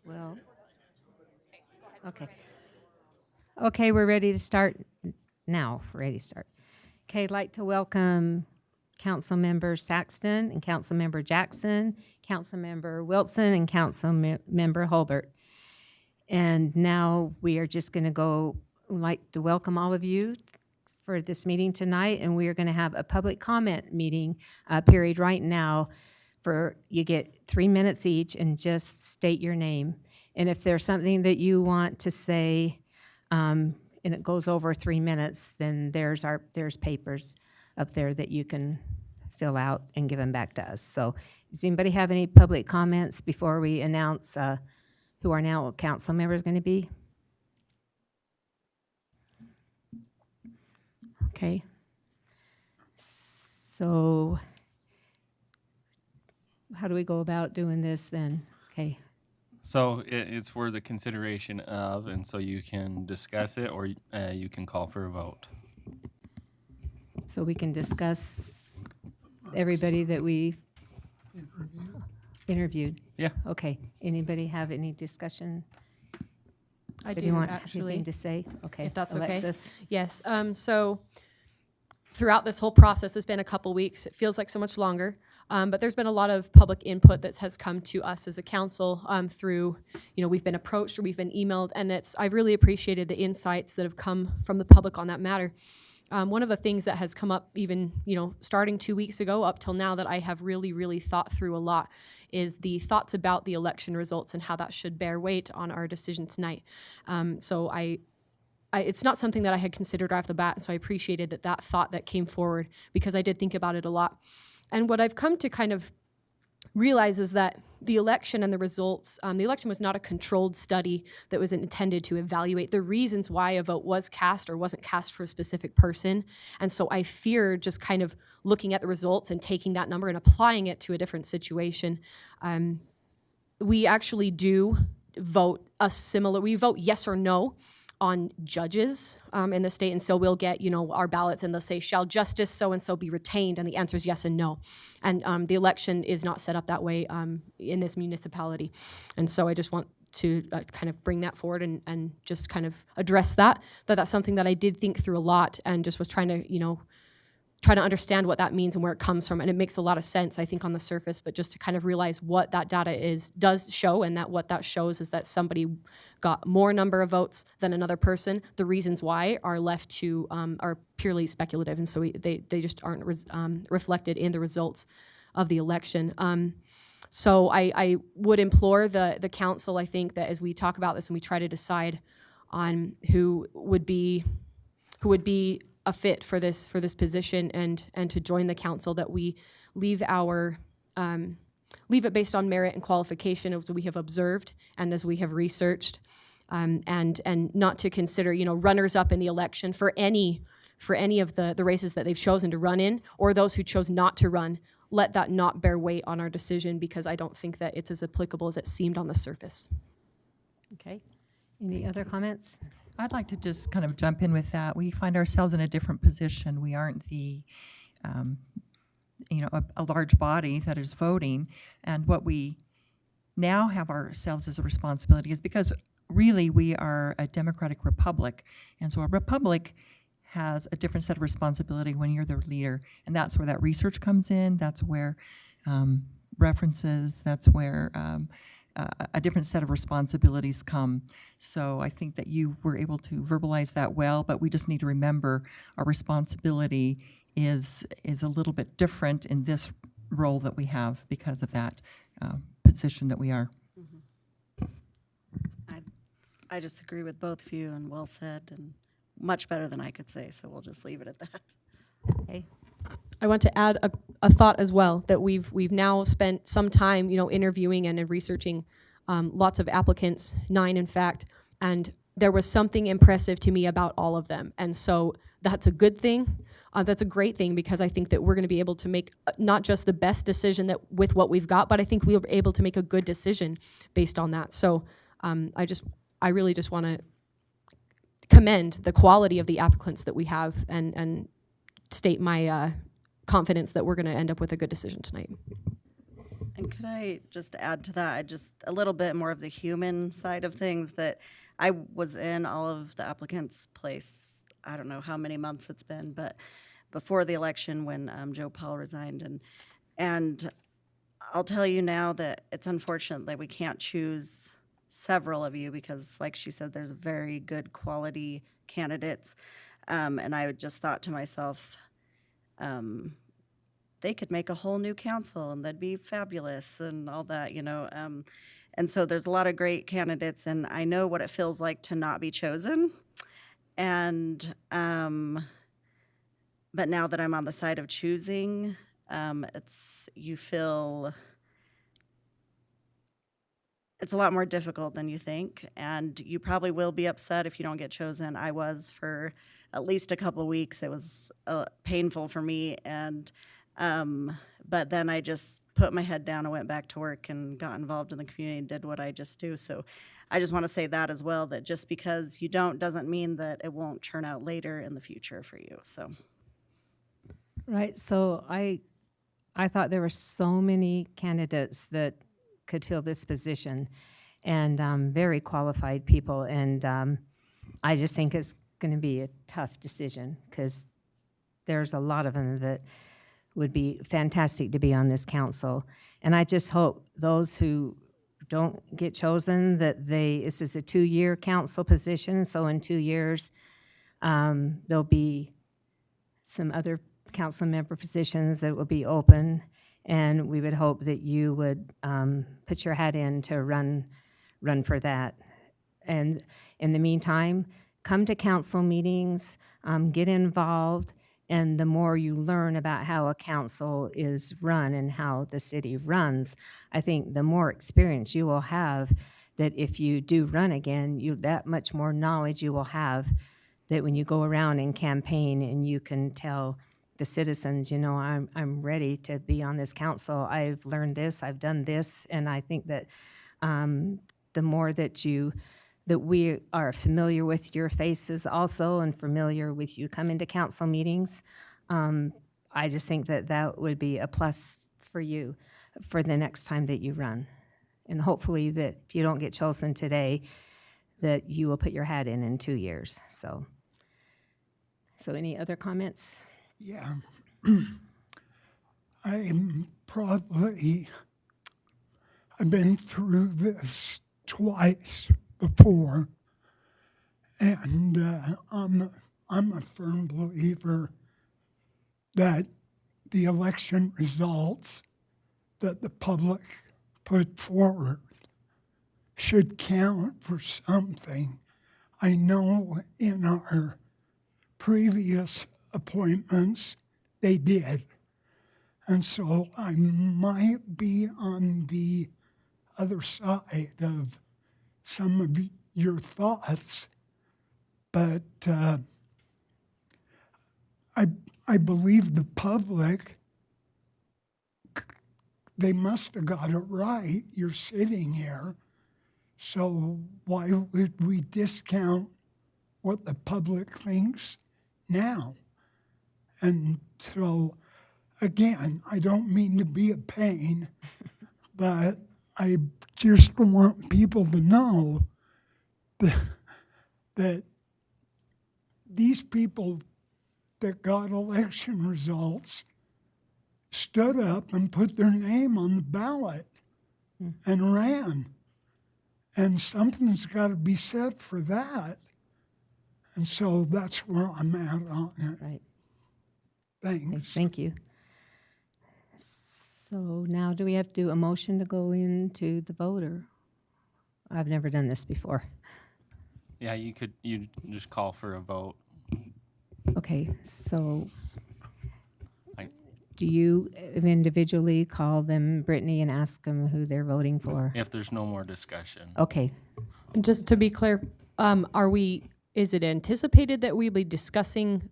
Well, okay. Okay, we're ready to start now. Ready to start. Okay, I'd like to welcome Councilmember Saxton and Councilmember Jackson, Councilmember Wilson, and Councilmember Holbert. And now we are just going to go, like to welcome all of you for this meeting tonight, and we are going to have a public comment meeting period right now. You get 3 minutes each, and just state your name. And if there's something that you want to say, and it goes over 3 minutes, then there's papers up there that you can fill out and give them back to us. So does anybody have any public comments before we announce who our now council member is going to be? Okay. So how do we go about doing this then? Okay. So it's for the consideration of, and so you can discuss it or you can call for a vote. So we can discuss everybody that we interviewed. Yeah. Okay. Anybody have any discussion? I Do do, you want actually, anything to say? Okay. if that's okay. Alexis? Yes. So throughout this whole process, it's been a couple weeks. It feels like so much longer, but there's been a lot of public input that has come to us as a council through, we've been approached or we've been emailed, and I've really appreciated the insights that have come from the public on that matter. One of the things that has come up even, starting 2 weeks ago up till now that I have really, really thought through a lot is the thoughts about the election results and how that should bear weight on our decision tonight. So it's not something that I had considered right off the bat, and so I appreciated that thought that came forward because I did think about it a lot. And what I've come to kind of realize is that the election and the results, the election was not a controlled study that was intended to evaluate the reasons why a vote was cast or wasn't cast for a specific person. And so I fear just kind of looking at the results and taking that number and applying it to a different situation. We actually do vote we vote yes or no on judges in the state, and so we'll get our ballots and they'll say, shall justice so-and-so be retained, and the answer is yes and no. And the election is not set up that way in this municipality. And so I just want to kind of bring that forward and just kind of address that's something that I did think through a lot and just was trying to understand what that means and where it comes from. And it makes a lot of sense, I think, on the surface, but just to kind of realize what that data does show, and that what that shows is that somebody got more number of votes than another person. The reasons why are left to, are purely speculative, and so they just aren't reflected in the results of the election. So I would implore the council, I think, that as we talk about this and we try to decide on who would be a fit for this position and to join the council, that we leave it based on merit and qualification as we have observed and as we have researched, and not to consider runners up in the election for any for any of the races that they've chosen to run in, or those who chose not to run, let that not bear weight on our decision, because I don't think that it's as applicable as it seemed on the surface. Okay. Any other comments? I'd like to just kind of jump in with that. We find ourselves in a different position. We aren't the, a large body that is voting. And what we now have ourselves as a responsibility is because really we are a democratic republic. And so a republic has a different set of responsibility when you're the leader. And that's where that research comes in. That's where references, that's where a different set of responsibilities come. So I think that you were able to verbalize that well, but we just need to remember our responsibility is a little bit different in this role that we have because of that position that we are. I just agree with both of you, and well said, and much better than I could say, so we'll just leave it at that. Okay. I want to add a thought as well, that we've now spent some time, interviewing and researching lots of applicants, 9 in fact, and there was something impressive to me about all of them. And so that's a good thing. That's a great thing, because I think that we're going to be able to make not just the best decision that with what we've got, but I think we'll be able to make a good decision based on that. So I really just want to commend the quality of the applicants that we have, and state my confidence that we're going to end up with a good decision tonight. And could I just add to that, just a little bit more of the human side of things, that I was in all of the applicants' place, I don't know how many months it's been, but before the election when Joe Paul resigned. And I'll tell you now that it's unfortunate that we can't choose several of you, because like she said, there's very good quality candidates. And I just thought to myself, they could make a whole new council and that'd be fabulous and all that, And so there's a lot of great candidates, and I know what it feels like to not be chosen. And but now that I'm on the side of choosing, you feel it's a lot more difficult than you think, and you probably will be upset if you don't get chosen. I was for at least a couple of weeks. It was painful for me, and but then I just put my head down and went back to work and got involved in the community and did what I just do. So I just want to say that as well, that just because you don't doesn't mean that it won't turn out later in the future for you. So Right. So I thought there were so many candidates that could fill this position, and very qualified people. And I just think it's going to be a tough decision, because there's a lot of them that would be fantastic to be on this council. And I just hope those who don't get chosen, that this is a 2-year council position, so in 2 years, there'll be some other council member positions that will be open, and we would hope that you would put your hat in to run for that. And in the meantime, come to council meetings, get involved, and the more you learn about how a council is run and how the city runs, I think the more experience you will have, that if you do run again, that much more knowledge you will have, that when you go around and campaign and you can tell the citizens, I'm ready to be on this council. I've learned this, I've done this, and I think that the more that we are familiar with your faces also, and familiar with you coming to council meetings, I just think that would be a plus for you for the next time that you run. And hopefully that if you don't get chosen today, that you will put your hat in 2 years. So any other comments? Yeah. I've been through this twice before, and I'm a firm believer that the election results that the public put forward should count for something. I know in our previous appointments they did, and so I might be on the other side of some of your thoughts, but I believe the public, they must have got it right. You're sitting here. So why would we discount what the public thinks now? And so, again, I don't mean to be a pain, but I just want people to know that these people that got election results stood up and put their name on the ballot and ran. And something's got to be said for that. And so that's where I'm at on it. Right. Thanks. Okay, thank you. So now do we have to do a motion to go into the vote, or? I've never done this before. Yeah, you just call for a vote. Okay, so I- do you individually call them, Brittany, and ask them who they're voting for? If there's no more discussion. Okay, And just to be clear, is it anticipated that we'll be discussing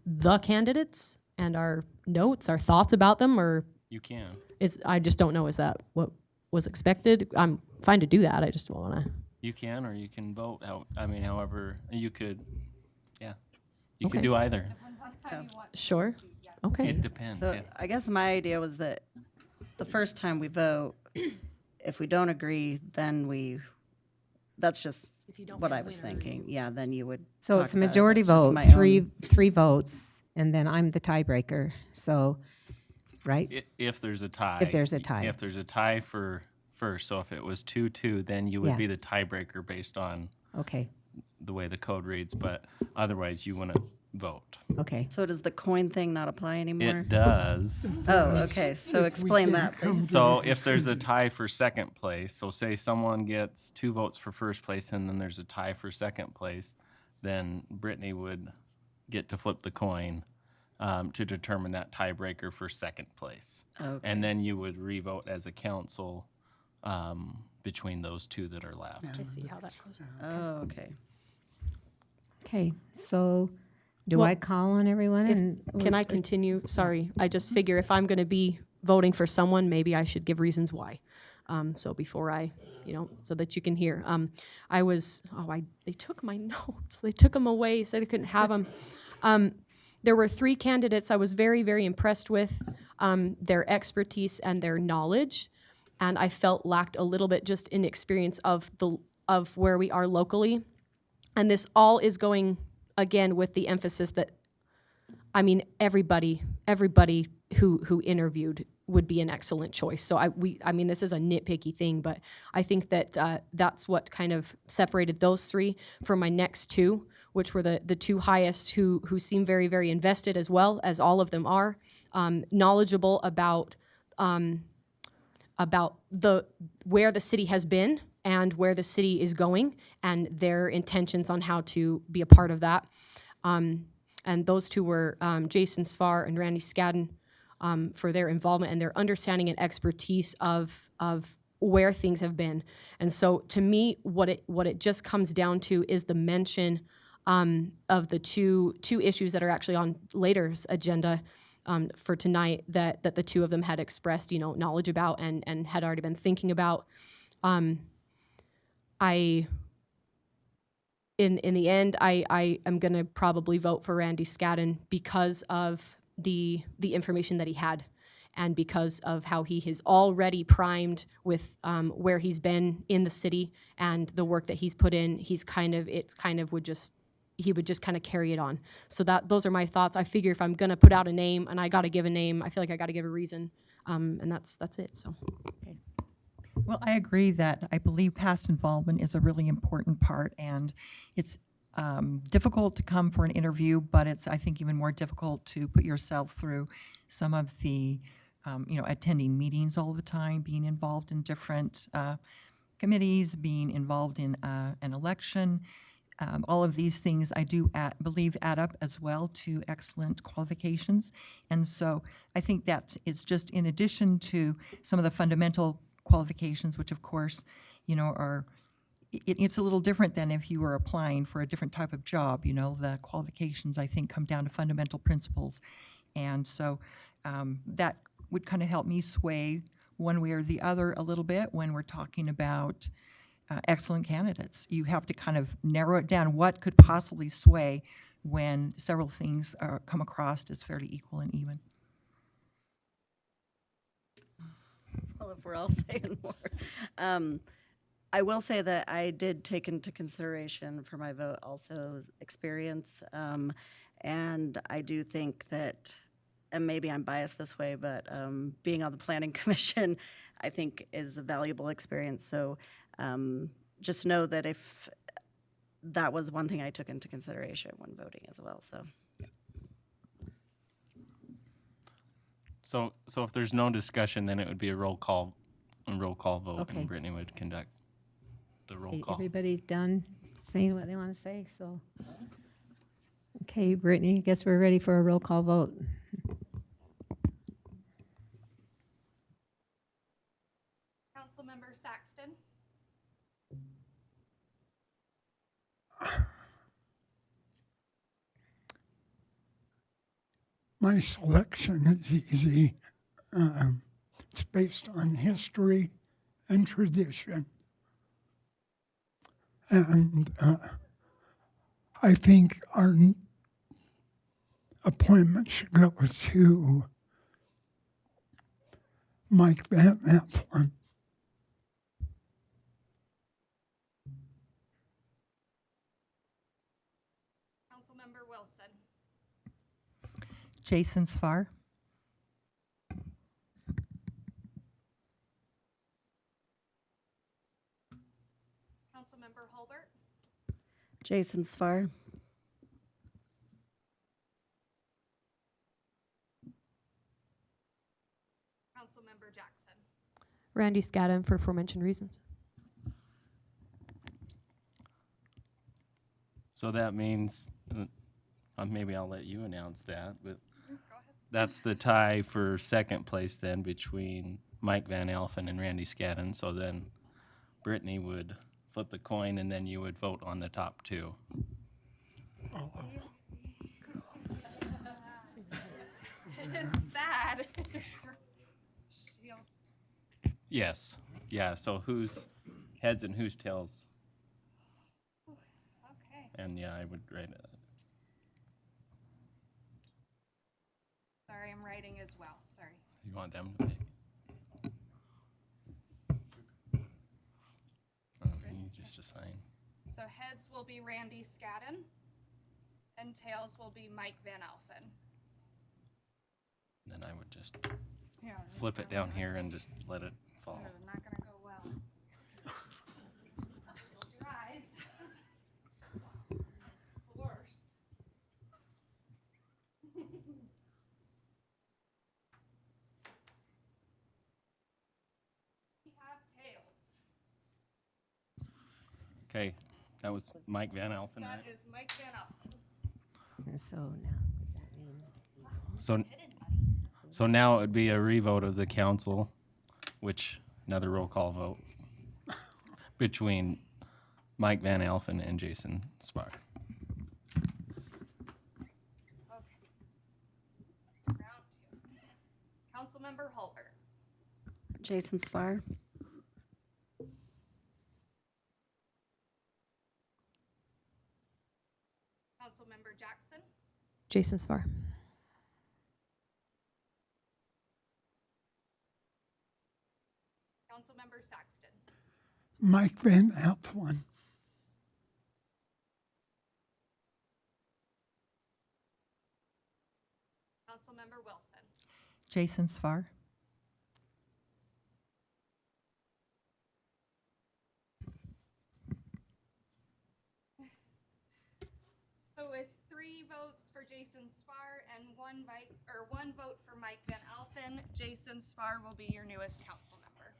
the candidates and our notes, our thoughts about them, or You can. I just don't know, is that what was expected? I'm fine to do that, I just don't want to. You can, or you can vote. However, you could, yeah. You could Okay. do either. Sure, okay. It depends, So yeah. I guess my idea was that the first time we vote, if we don't agree, then that's just what I was thinking. Yeah, then you would. so talk it's a about it. majority That's just vote, my three votes, and then I'm the tiebreaker, so, right? If there's a tie. If there's a tie. If there's a tie for first, so if it was 2-2, then you would Yeah. be the tiebreaker based on Okay, the way the code reads, but otherwise you wouldn't vote. okay. So does the coin thing not apply anymore? It does. Oh, okay. So explain that, please. So if there's a tie for second place, so say someone gets 2 votes for first place and then there's a tie for second place, then Brittany would get to flip the coin to determine that tiebreaker for second place. Okay. And then you would revote as a council between those 2 that are left. I see how that goes. Oh, okay. Okay, so do Well, I call on everyone? and Can I continue? Sorry, I just figure if I'm going to be voting for someone, maybe I should give reasons why. So before I, so that you can hear. They took my notes. They took them away, said I couldn't have them. There were 3 candidates I was very, very impressed with, their expertise and their knowledge, and I felt lacked a little bit just in experience of where we are locally. And this all is going, again, with the emphasis that, everybody who interviewed would be an excellent choice. So this is a nitpicky thing, but I think that that's what kind of separated those 3 from my next 2, which were the 2 highest, who seem very, very invested, as well as all of them are, knowledgeable about where the city has been and where the city is going, and their intentions on how to be a part of that. And those 2 were Jason Sfar and Randy Scadden, for their involvement and their understanding and expertise of where things have been. And so, to me, what it just comes down to is the mention of the two issues that are actually on later's agenda for tonight, that the 2 of them had expressed, knowledge about and had already been thinking about. In the end, I am going to probably vote for Randy Scadden because of the information that he had, and because of how he has already primed with where he's been in the city and the work that he's put in. He would just kind of carry it on. So those are my thoughts. I figure if I'm going to put out a name and I got to give a name, I feel like I got to give a reason, and that's it. So. Well, I agree that I believe past involvement is a really important part, and it's difficult to come for an interview, but it's, I think, even more difficult to put yourself through some of the, attending meetings all the time, being involved in different committees, being involved in an election. All of these things I do believe add up as well to excellent qualifications. And so I think that it's just in addition to some of the fundamental qualifications, which of course, are it's a little different than if you were applying for a different type of job. You know, the qualifications, I think, come down to fundamental principles. And so that would kind of help me sway one way or the other a little bit when we're talking about excellent candidates. You have to kind of narrow it down. What could possibly sway when several things come across as fairly equal and even? Well, if we're all saying more. I will say that I did take into consideration for my vote also experience. And I do think that, and maybe I'm biased this way, but being on the Planning Commission, I think is a valuable experience. So just know that if that was one thing I took into consideration when voting as well, so. So if there's no discussion, then it would be a roll call vote, Okay. and Brittany would conduct the roll Okay, call. everybody's done saying what they want to say, so. Okay, Brittany, I guess we're ready for a roll call vote. Councilmember Saxton, My selection is easy. It's based on history and tradition. And I think our appointment should go to Mike Van Applen. Councilmember Wilson, Jason Svar. Councilmember Holbert, Jason Svar. Councilmember Jackson, Randy Scadden for aforementioned reasons. So that means, maybe I'll let you announce that, but that's the tie for second place then between Mike Van Alphen and Randy Scadden. So then Brittany would flip the coin and then you would vote on the top two. it's bad. Shield. Yes, yeah, so who's heads and who's tails? Okay, And yeah, I would write it. sorry, I'm writing as well, sorry. You want them to pick? You just assign. So heads will be Randy Scadden, and tails will be Mike Van Alphen. Then I would just Yeah. flip it down here and just let it fall. Not gonna go well. Close your eyes. The worst. We have tails. Okay, that was Mike Van Alphen, That right? is Mike Van Alphen. And so now, does that mean? So now it would be a revote of the council, which, another roll call vote, between Mike Van Alphen and Jason Spark. Okay. Round two. Councilmember Holbert, Jason Svar. Councilmember Jackson, Jason Svar. Councilmember Saxton, Mike Van Applen. Councilmember Wilson, Jason Svar. So with 3 votes for Jason Spar and one vote for Mike Van Alphen, Jason Spar will be your newest council member.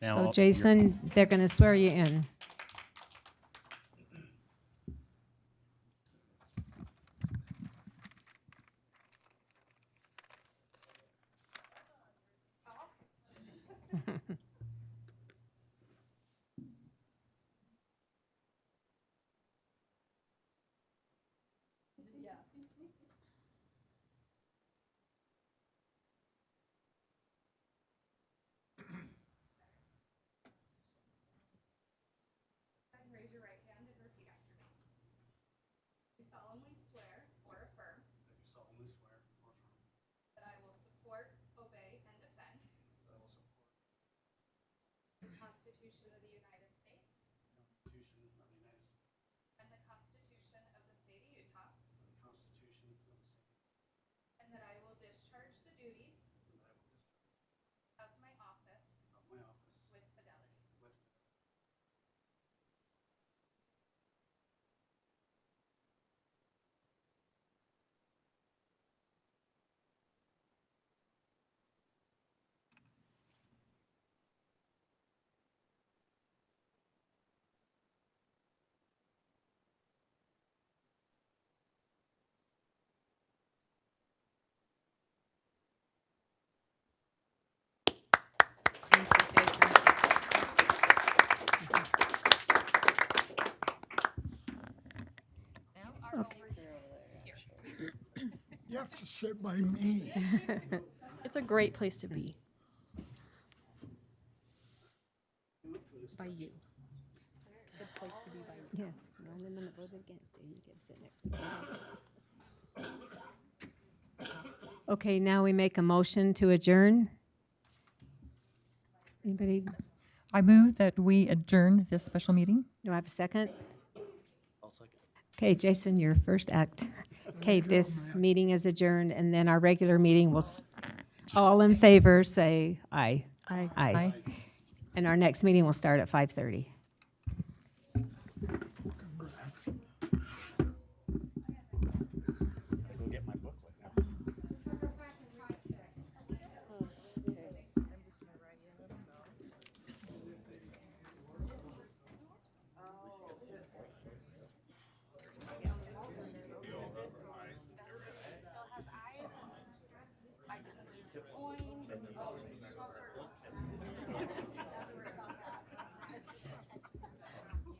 Now, So you're- Jason, they're going to swear you in. Constitution of the United States and the Constitution of the State of Utah, and that I will discharge the duties of my office with fidelity. Thank you, Jason. You have to sit by me. It's a great place to be. By you. Good place to be by you. Yeah, the only one that voted against you, you get to sit next to me. Okay, now we make a motion to adjourn. Anybody, I move that we adjourn this special meeting. do I have a second? I'll second. Okay, Jason, your first act. Okay, this meeting is adjourned, and then our regular meeting will, all in favor, say aye. Aye. Aye. And our next meeting will start at 5:30. Go get my booklet now. Still has eyes. I can lose a coin.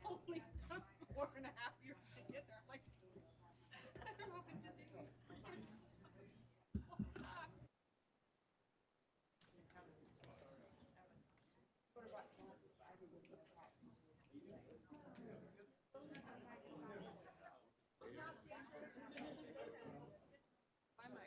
Only took 4.5 years to get there. I'm like, I don't know what to do.